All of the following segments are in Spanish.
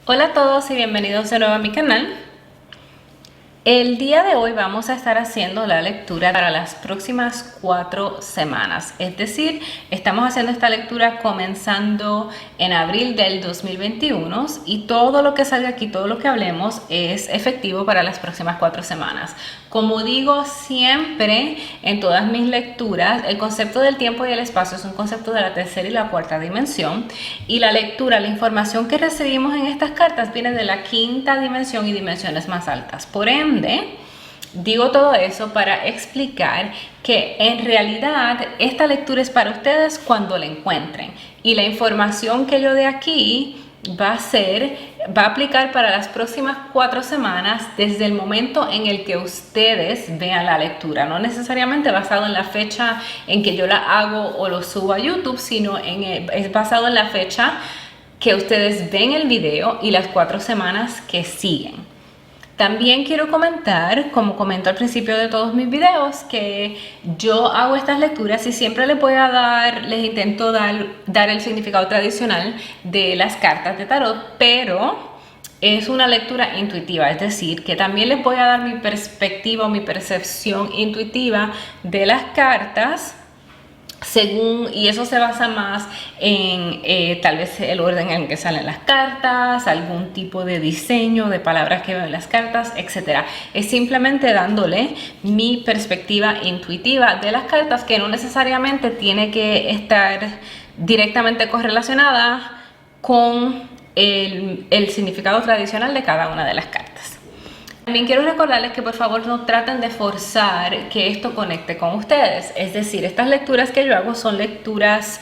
Hola a todos y bienvenidos de nuevo a mi canal. El día de hoy vamos a estar haciendo la lectura para las próximas 4 semanas. Es decir, estamos haciendo esta lectura comenzando en abril del 2021 y todo lo que salga aquí, todo lo que hablemos es efectivo para las próximas 4 semanas. Como digo siempre en todas mis lecturas, el concepto del tiempo y el espacio es un concepto de la tercera y la cuarta dimensión, y la lectura, la información que recibimos en estas cartas viene de la quinta dimensión y dimensiones más altas. Por ende, digo todo eso para explicar que en realidad esta lectura es para ustedes cuando la encuentren, y la información que yo dé aquí va a aplicar para las próximas 4 semanas desde el momento en el que ustedes vean la lectura, no necesariamente basado en la fecha en que yo la hago o lo subo a YouTube, sino es basado en la fecha que ustedes ven el video y las 4 semanas que siguen. También quiero comentar, como comento al principio de todos mis videos, que yo hago estas lecturas y siempre les intento dar el significado tradicional de las cartas de tarot, pero es una lectura intuitiva, es decir, que también les voy a dar mi perspectiva o mi percepción intuitiva de las cartas, y eso se basa más en tal vez el orden en que salen las cartas, algún tipo de diseño de palabras que veo en las cartas, etc. Es simplemente dándole mi perspectiva intuitiva de las cartas, que no necesariamente tiene que estar directamente correlacionada con el significado tradicional de cada una de las cartas. También quiero recordarles que por favor no traten de forzar que esto conecte con ustedes. Es decir, estas lecturas que yo hago son lecturas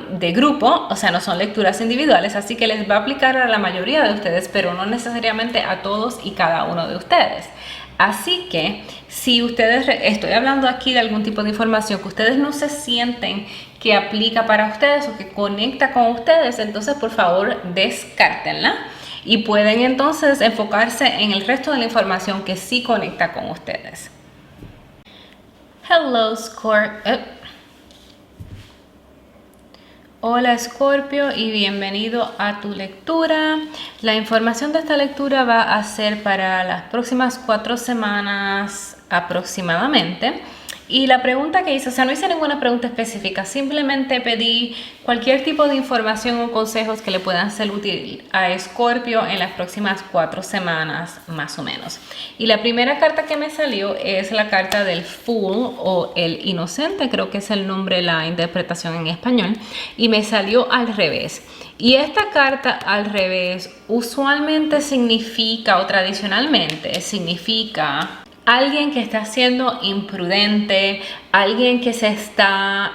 de grupo, o sea, no son lecturas individuales, así que les va a aplicar a la mayoría de ustedes, pero no necesariamente a todos y cada uno de ustedes. Así que si estoy hablando aquí de algún tipo de información que ustedes no se sienten que aplica para ustedes o que conecta con ustedes, entonces por favor descártenla. Y pueden entonces enfocarse en el resto de la información que sí conecta con ustedes. Hello, Scorpio. Hola, Scorpio, y bienvenido a tu lectura. La información de esta lectura va a ser para las próximas 4 semanas aproximadamente. Y la pregunta que hice, o sea, no hice ninguna pregunta específica, simplemente pedí cualquier tipo de información o consejos que le puedan ser útil a Scorpio en las próximas 4 semanas más o menos. Y la primera carta que me salió es la carta del Fool o el Inocente, creo que es el nombre, la interpretación en español, y me salió al revés. Y esta carta al revés usualmente significa, o tradicionalmente significa, alguien que está siendo imprudente, alguien que se está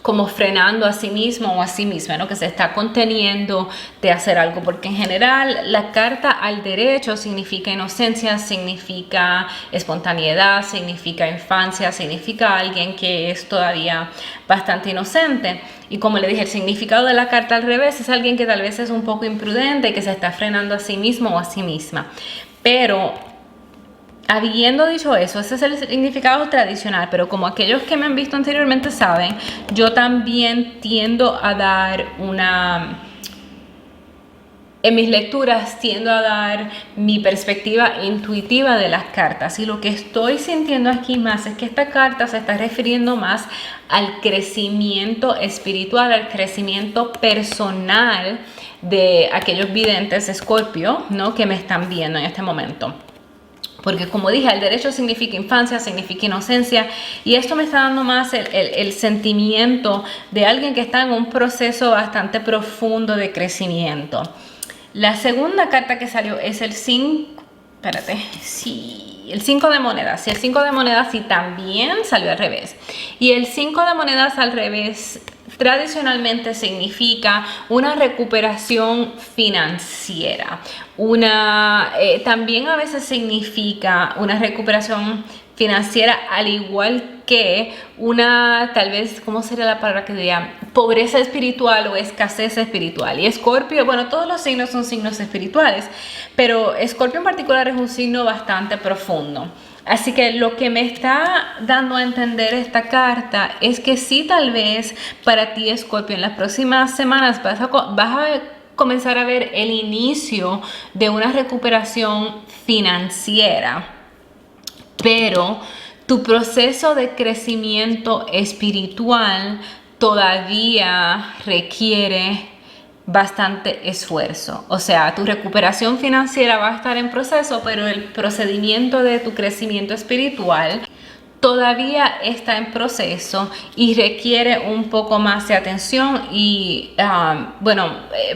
como frenando a sí mismo o a sí misma, ¿no? Que se está conteniendo de hacer algo, porque en general la carta al derecho significa inocencia, significa espontaneidad, significa infancia, significa alguien que es todavía bastante inocente. Y como le dije, el significado de la carta al revés es alguien que tal vez es un poco imprudente, que se está frenando a sí mismo o a sí misma. Pero habiendo dicho eso, ese es el significado tradicional, pero como aquellos que me han visto anteriormente saben, yo también tiendo a dar en mis lecturas tiendo a dar mi perspectiva intuitiva de las cartas, y lo que estoy sintiendo aquí más es que esta carta se está refiriendo más al crecimiento espiritual, al crecimiento personal de aquellos videntes Escorpio, ¿no?, que me están viendo en este momento. Porque como dije, el derecho significa infancia, significa inocencia, y esto me está dando más el sentimiento de alguien que está en un proceso bastante profundo de crecimiento. La segunda carta que salió es el 5, el 5 de monedas. Y el 5 de monedas sí también salió al revés. Y el 5 de monedas al revés tradicionalmente significa una recuperación financiera. También a veces significa una recuperación financiera, al igual que tal vez, ¿cómo sería la palabra que diría? Pobreza espiritual o escasez espiritual. Y Escorpio, bueno, todos los signos son signos espirituales, pero Escorpio en particular es un signo bastante profundo. Así que lo que me está dando a entender esta carta es que sí, tal vez para ti, Escorpio, en las próximas semanas vas a comenzar a ver el inicio de una recuperación financiera, pero tu proceso de crecimiento espiritual todavía requiere bastante esfuerzo. O sea, tu recuperación financiera va a estar en proceso, pero el procedimiento de tu crecimiento espiritual todavía está en proceso y requiere un poco más de atención y,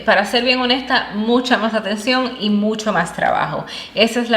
para ser bien honesta, mucha más atención y mucho más trabajo. Esa es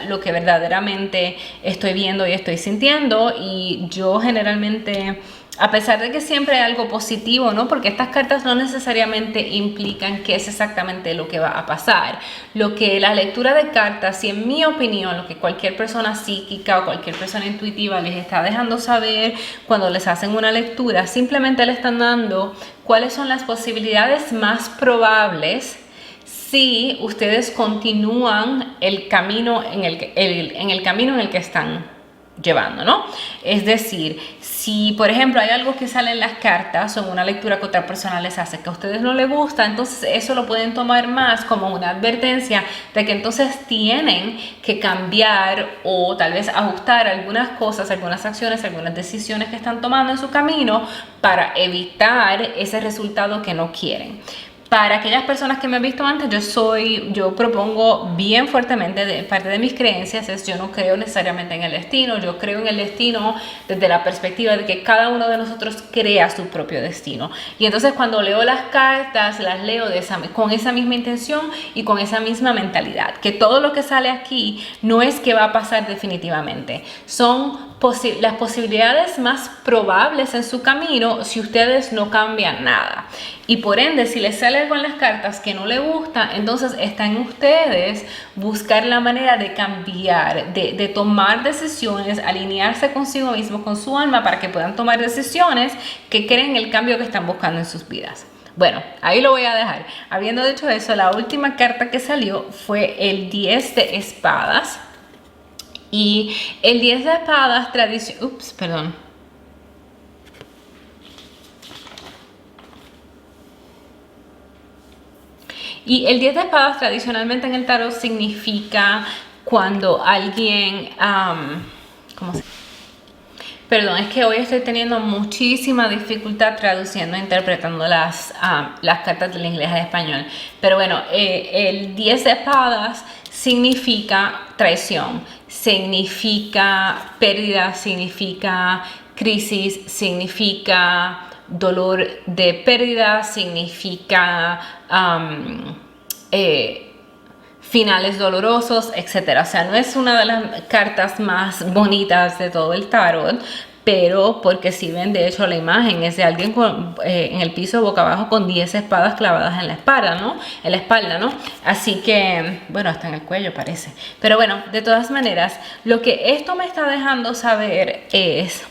lo que verdaderamente estoy viendo y estoy sintiendo, y yo generalmente, a pesar de que siempre hay algo positivo, ¿no? Porque estas cartas no necesariamente implican que es exactamente lo que va a pasar. Lo que la lectura de cartas, y en mi opinión, lo que cualquier persona psíquica o cualquier persona intuitiva les está dejando saber cuando les hacen una lectura, simplemente le están dando cuáles son las posibilidades más probables si ustedes continúan el camino en el camino en el que están llevando, ¿no? Es decir, si por ejemplo hay algo que sale en las cartas o en una lectura que otra persona les hace que a ustedes no les gusta, entonces eso lo pueden tomar más como una advertencia de que entonces tienen que cambiar o tal vez ajustar algunas cosas, algunas acciones, algunas decisiones que están tomando en su camino para evitar ese resultado que no quieren. Para aquellas personas que me han visto antes, yo propongo bien fuertemente, de parte de mis creencias, yo no creo necesariamente en el destino. Yo creo en el destino desde la perspectiva de que cada uno de nosotros crea su propio destino. Y entonces cuando leo las cartas, las leo con esa misma intención y con esa misma mentalidad, que todo lo que sale aquí no es que va a pasar definitivamente, son las posibilidades más probables en su camino si ustedes no cambian nada. Y por ende, si les sale algo en las cartas que no les gusta, entonces está en ustedes buscar la manera de cambiar, de tomar decisiones, alinearse consigo mismo, con su alma, para que puedan tomar decisiones que creen el cambio que están buscando en sus vidas. Bueno, ahí lo voy a dejar. Habiendo dicho eso, la última carta que salió fue el 10 de espadas. Y el 10 de espadas Y el 10 de espadas tradicionalmente en el tarot significa cuando alguien, Perdón, es que hoy estoy teniendo muchísima dificultad traduciendo e interpretando las cartas del inglés al español. Pero bueno, el 10 de espadas significa traición, significa pérdida, significa crisis, significa dolor de pérdida, significa finales dolorosos, etc. O sea, no es una de las cartas más bonitas de todo el tarot, pero porque si ven, de hecho la imagen es de alguien en el piso boca abajo con 10 espadas clavadas en la espalda, ¿no? Así que, bueno, hasta en el cuello parece. Pero bueno, de todas maneras, lo que esto me está dejando saber es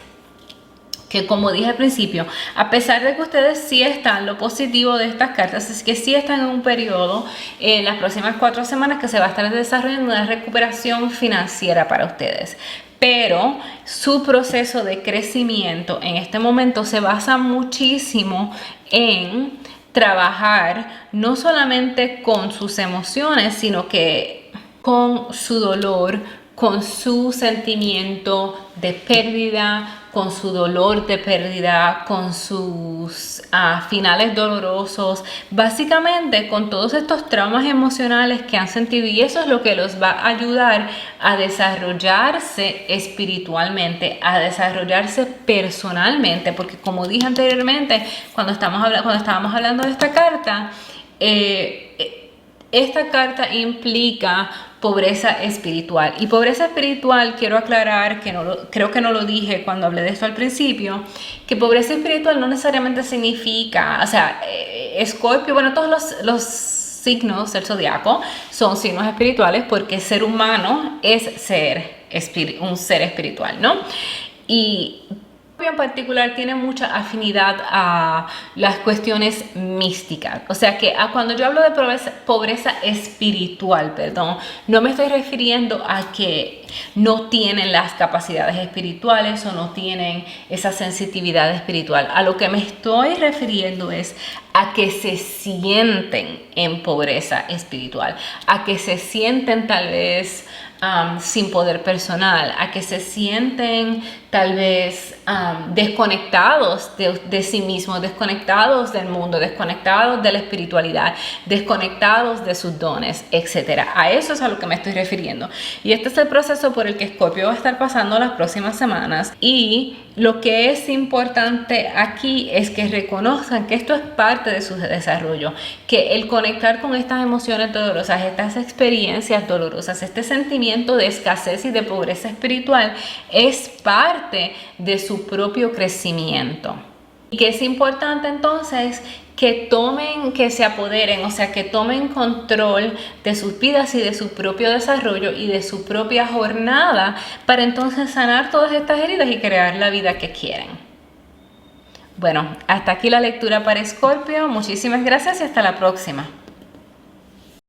que, como dije al principio, a pesar de que ustedes sí están, lo positivo de estas cartas es que sí están en un periodo, en las próximas 4 semanas, que se va a estar desarrollando una recuperación financiera para ustedes. Pero su proceso de crecimiento en este momento se basa muchísimo en trabajar no solamente con sus emociones, sino que con su dolor, con su sentimiento de pérdida, con su dolor de pérdida, con sus finales dolorosos, básicamente con todos estos traumas emocionales que han sentido, y eso es lo que los va a ayudar a desarrollarse espiritualmente, a desarrollarse personalmente, porque como dije anteriormente, cuando estábamos hablando de esta carta, esta carta implica pobreza espiritual. Y pobreza espiritual, quiero aclarar que creo que no lo dije cuando hablé de esto al principio, que pobreza espiritual no necesariamente significa, o sea, Escorpio, bueno, todos los signos del zodiaco son signos espirituales, porque ser humano es un ser espiritual, ¿no? Y en particular tiene mucha afinidad a las cuestiones místicas. O sea que cuando yo hablo de pobreza espiritual, no me estoy refiriendo a que no tienen las capacidades espirituales o no tienen esa sensitividad espiritual. A lo que me estoy refiriendo es a que se sienten en pobreza espiritual, a que se sienten tal vez sin poder personal, a que se sienten tal vez desconectados de sí mismos, desconectados del mundo, desconectados de la espiritualidad, desconectados de sus dones, etc. A eso es a lo que me estoy refiriendo. Y este es el proceso por el que Escorpio va a estar pasando las próximas semanas. Y lo que es importante aquí es que reconozcan que esto es parte de su desarrollo, que el conectar con estas emociones dolorosas, estas experiencias dolorosas, este sentimiento de escasez y de pobreza espiritual es parte de su propio crecimiento. Y que es importante entonces que se apoderen, o sea, que tomen control de sus vidas y de su propio desarrollo y de su propia jornada para entonces sanar todas estas heridas y crear la vida que quieren. Bueno, hasta aquí la lectura para Escorpio. Muchísimas gracias y hasta la próxima.